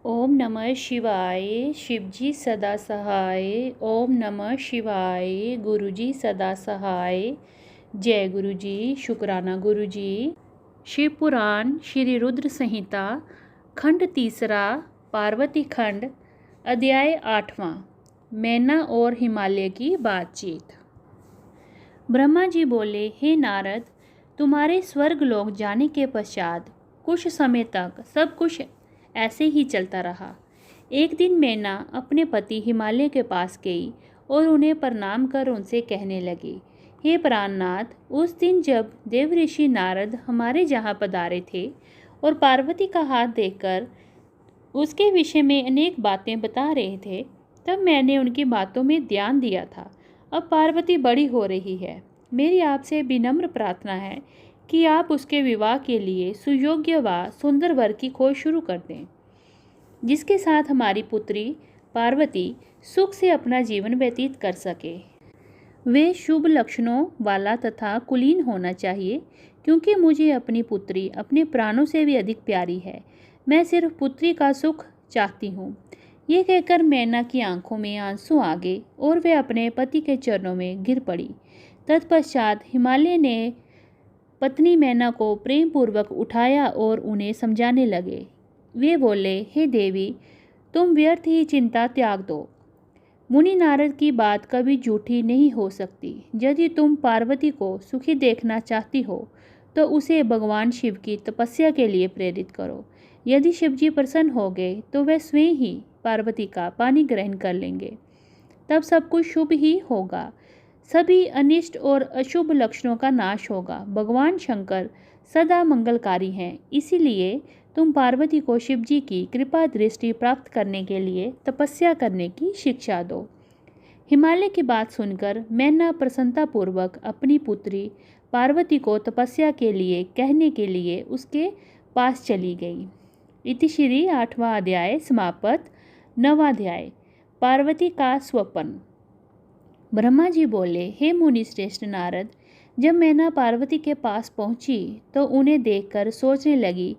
ओम नमः शिवाय। शिवजी सदा सहाय। ओम नमः शिवाय। गुरुजी सदा सहाय। जय गुरुजी। शुक्राना गुरुजी। शिव पुराण श्री रुद्र संहिता खंड तीसरा पार्वती खंड अध्याय 8वां मैना और हिमालय की बातचीत। ब्रह्मा जी बोले, हे नारद, तुम्हारे स्वर्ग लोक जाने के पश्चात कुछ समय तक सब कुछ ऐसे ही चलता रहा। एक दिन मैना अपने पति हिमालय के पास गई और उन्हें प्रणाम कर उनसे कहने लगी, हे प्राणनाथ, उस दिन जब देव ऋषि नारद हमारे जहाँ पधारे थे और पार्वती का हाथ देखकर उसके विषय में अनेक बातें बता रहे थे, तब मैंने उनकी बातों में ध्यान दिया था। अब पार्वती बड़ी हो रही है। मेरी आपसे विनम्र प्रार्थना है कि आप उसके विवाह के लिए सुयोग्य व सुंदर वर की खोज शुरू कर दें, जिसके साथ हमारी पुत्री पार्वती सुख से अपना जीवन व्यतीत कर सके। वे शुभ लक्षणों वाला तथा कुलीन होना चाहिए, क्योंकि मुझे अपनी पुत्री अपने प्राणों से भी अधिक प्यारी है। मैं सिर्फ पुत्री का सुख चाहती हूँ। ये कहकर मैना की आंखों में आंसू आ गए और वे अपने पति के चरणों में गिर पड़ी। तत्पश्चात हिमालय ने पत्नी मैना को प्रेम पूर्वक उठाया और उन्हें समझाने लगे। वे बोले, हे देवी, तुम व्यर्थ ही चिंता त्याग दो। मुनि नारद की बात कभी झूठी नहीं हो सकती। यदि तुम पार्वती को सुखी देखना चाहती हो तो उसे भगवान शिव की तपस्या के लिए प्रेरित करो। यदि शिवजी प्रसन्न हो गए तो वे स्वयं ही पार्वती का पानी ग्रहण कर लेंगे। तब सब कुछ शुभ ही होगा। सभी अनिष्ट और अशुभ लक्षणों का नाश होगा। भगवान शंकर सदा मंगलकारी हैं, इसीलिए तुम पार्वती को शिवजी की कृपा दृष्टि प्राप्त करने के लिए तपस्या करने की शिक्षा दो। हिमालय की बात सुनकर मैना प्रसन्नतापूर्वक अपनी पुत्री पार्वती को तपस्या के लिए कहने के लिए उसके पास चली गई। इति श्री 8वां अध्याय समाप्त। 9वां अध्याय पार्वती का स्वप्न। ब्रह्मा जी बोले, हे मुनि श्रेष्ठ नारद, जब मैना पार्वती के पास पहुंची तो उन्हें देखकर सोचने लगी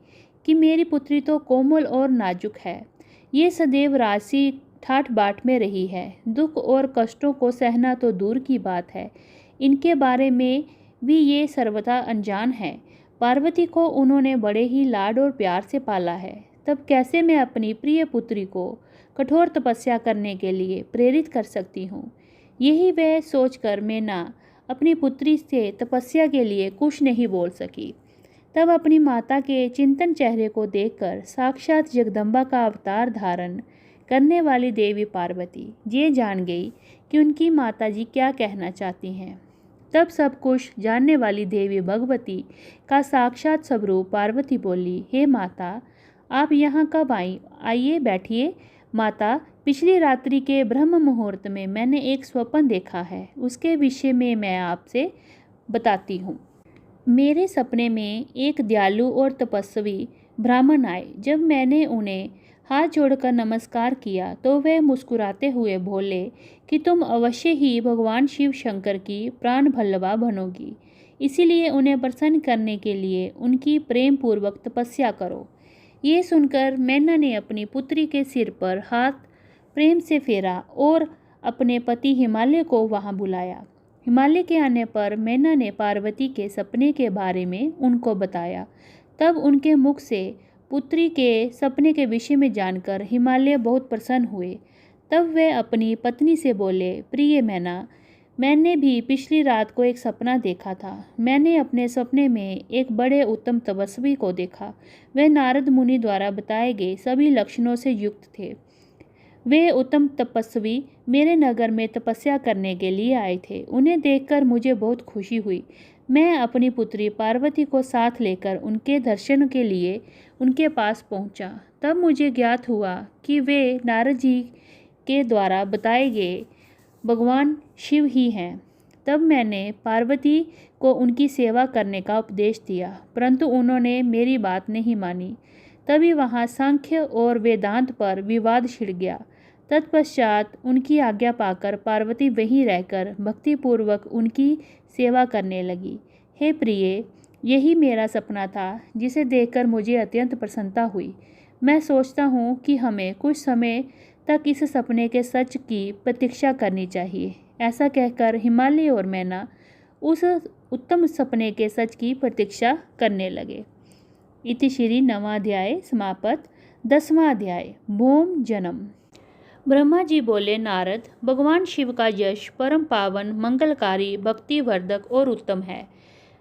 कि मेरी पुत्री तो कोमल और नाजुक है। ये सदैव राशि ठाठ बाट में रही है। दुख और कष्टों को सहना तो दूर की बात है, इनके बारे में भी ये सर्वथा अनजान है। पार्वती को उन्होंने बड़े ही लाड और प्यार से पाला है। तब कैसे मैं अपनी प्रिय पुत्री को कठोर तपस्या करने के लिए प्रेरित कर सकती हूँ। यही वह सोचकर मैना अपनी पुत्री से तपस्या के लिए कुछ नहीं बोल सकी। तब अपनी माता के चिंतन चेहरे को देखकर साक्षात जगदम्बा का अवतार धारण करने वाली देवी पार्वती ये जान गई कि उनकी माताजी क्या कहना चाहती हैं। तब सब कुछ जानने वाली देवी भगवती का साक्षात स्वरूप पार्वती बोली, हे माता, आप यहाँ कब आई? आइए बैठिए। माता, पिछली रात्रि के ब्रह्म मुहूर्त में मैंने एक स्वप्न देखा है, उसके विषय में मैं आपसे बताती हूँ। मेरे सपने में एक दयालु और तपस्वी ब्राह्मण आए। जब मैंने उन्हें हाथ जोड़कर नमस्कार किया तो वे मुस्कुराते हुए बोले कि तुम अवश्य ही भगवान शिव शंकर की प्राण भल्लवा बनोगी, इसीलिए उन्हें प्रसन्न करने के लिए उनकी प्रेम पूर्वक तपस्या करो। ये सुनकर मैना ने अपनी पुत्री के सिर पर हाथ प्रेम से फेरा और अपने पति हिमालय को वहाँ बुलाया। हिमालय के आने पर मैना ने पार्वती के सपने के बारे में उनको बताया। तब उनके मुख से पुत्री के सपने के विषय में जानकर हिमालय बहुत प्रसन्न हुए। तब वे अपनी पत्नी से बोले, प्रिय मैना, मैंने भी पिछली रात को एक सपना देखा था। मैंने अपने सपने में एक बड़े उत्तम तपस्वी को देखा। वे नारद मुनि द्वारा बताए गए सभी लक्षणों से युक्त थे। वे उत्तम तपस्वी मेरे नगर में तपस्या करने के लिए आए थे। उन्हें देखकर मुझे बहुत खुशी हुई। मैं अपनी पुत्री पार्वती को साथ लेकर उनके दर्शन के लिए उनके पास पहुंचा। तब मुझे ज्ञात हुआ कि वे नारद जी के द्वारा बताए गए भगवान शिव ही हैं। तब मैंने पार्वती को उनकी सेवा करने का उपदेश दिया, परंतु उन्होंने मेरी बात नहीं मानी। तभी वहाँ सांख्य और वेदांत पर विवाद छिड़ गया। तत्पश्चात उनकी आज्ञा पाकर पार्वती वहीं रहकर भक्तिपूर्वक उनकी सेवा करने लगी। हे प्रिय, यही मेरा सपना था, जिसे देखकर मुझे अत्यंत प्रसन्नता हुई। मैं सोचता हूँ कि हमें कुछ समय तक इस सपने के सच की प्रतीक्षा करनी चाहिए। ऐसा कहकर हिमालय और मैना उस उत्तम सपने के सच की प्रतीक्षा करने लगे। इति श्री नवाध्याय समापत। 10वां अध्याय भौम जन्म। ब्रह्मा जी बोले, नारद, भगवान शिव का यश परम पावन, मंगलकारी, भक्तिवर्धक और उत्तम है।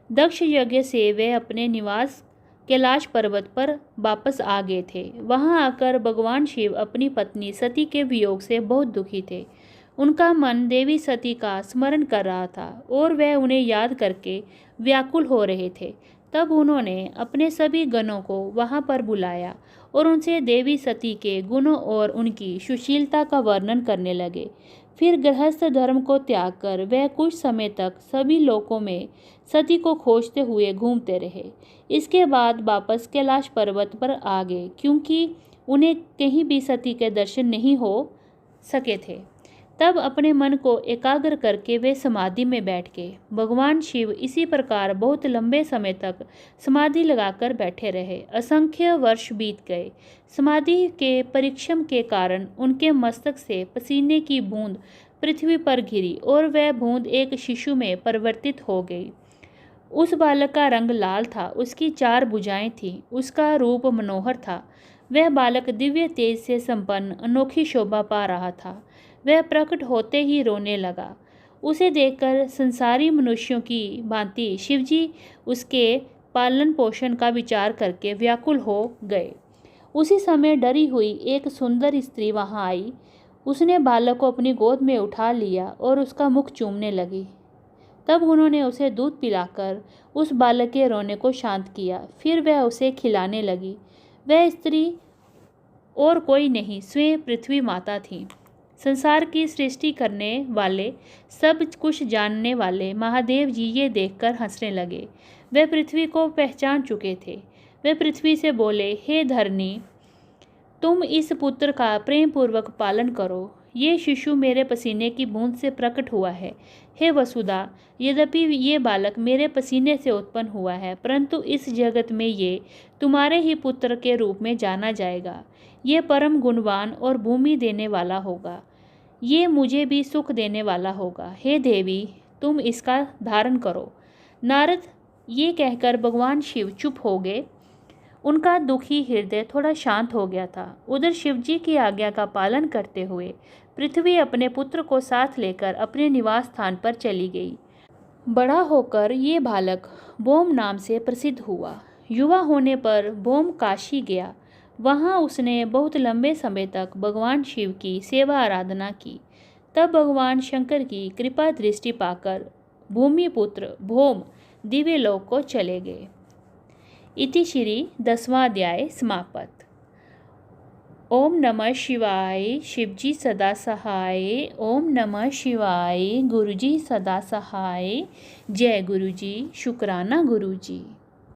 दक्ष यज्ञ से वे अपने निवास कैलाश पर्वत पर वापस आ गए थे। वहां आकर भगवान शिव अपनी पत्नी सती के वियोग से बहुत दुखी थे। उनका मन देवी सती का स्मरण कर रहा था और वह उन्हें याद करके व्याकुल हो रहे थे। तब उन्होंने अपने सभी गणों को वहां पर बुलाया और उनसे देवी सती के गुणों और उनकी सुशीलता का वर्णन करने लगे। फिर गृहस्थ धर्म को त्याग कर वह कुछ समय तक सभी लोकों में सती को खोजते हुए घूमते रहे। इसके बाद वापस कैलाश पर्वत पर आ गए, क्योंकि उन्हें कहीं भी सती के दर्शन नहीं हो सके थे। तब अपने मन को एकाग्र करके वे समाधि में बैठ गए। भगवान शिव इसी प्रकार बहुत लंबे समय तक समाधि लगाकर बैठे रहे। असंख्य वर्ष बीत गए। समाधि के परिश्रम के कारण उनके मस्तक से पसीने की बूंद पृथ्वी पर गिरी और वह बूंद एक शिशु में परिवर्तित हो गई। उस बालक का रंग लाल था, उसकी 4 भुजाएं थीं, उसका रूप मनोहर था। वह बालक दिव्य तेज से संपन्न अनोखी शोभा पा रहा था। वह प्रकट होते ही रोने लगा। उसे देखकर संसारी मनुष्यों की भांति शिवजी उसके पालन पोषण का विचार करके व्याकुल हो गए। उसी समय डरी हुई एक सुंदर स्त्री वहां आई। उसने बालक को अपनी गोद में उठा लिया और उसका मुख चूमने लगी। तब उन्होंने उसे दूध पिलाकर उस बालक के रोने को शांत किया। फिर वह उसे खिलाने लगी। वह स्त्री और कोई नहीं, स्वयं पृथ्वी माता थी। संसार की सृष्टि करने वाले, सब कुछ जानने वाले महादेव जी ये देखकर हंसने लगे। वे पृथ्वी को पहचान चुके थे। वे पृथ्वी से बोले, हे धरणी, तुम इस पुत्र का प्रेम पूर्वक पालन करो। ये शिशु मेरे पसीने की बूंद से प्रकट हुआ है। हे वसुधा, यद्यपि ये बालक मेरे पसीने से उत्पन्न हुआ है, परंतु इस जगत में ये तुम्हारे ही पुत्र के रूप में जाना जाएगा। ये परम गुणवान और भूमि देने वाला होगा। ये मुझे भी सुख देने वाला होगा। हे देवी, तुम इसका धारण करो। नारद ये कहकर भगवान शिव चुप हो गए। उनका दुखी हृदय थोड़ा शांत हो गया था। उधर शिवजी की आज्ञा का पालन करते हुए पृथ्वी अपने पुत्र को साथ लेकर अपने निवास स्थान पर चली गई। बड़ा होकर ये बालक भौम नाम से प्रसिद्ध हुआ। युवा होने पर भौम काशी गया। वहाँ उसने बहुत लंबे समय तक भगवान शिव की सेवा आराधना की। तब भगवान शंकर की कृपा दृष्टि पाकर भूमिपुत्र भौम दिव्य लोक को चले गए। इति श्री 10वां अध्याय समापत। ओम नमः शिवाय, शिवजी सदा सहाय। ओम नमः शिवाय, गुरुजी सदा सहाय। जय गुरुजी, शुक्राना गुरुजी।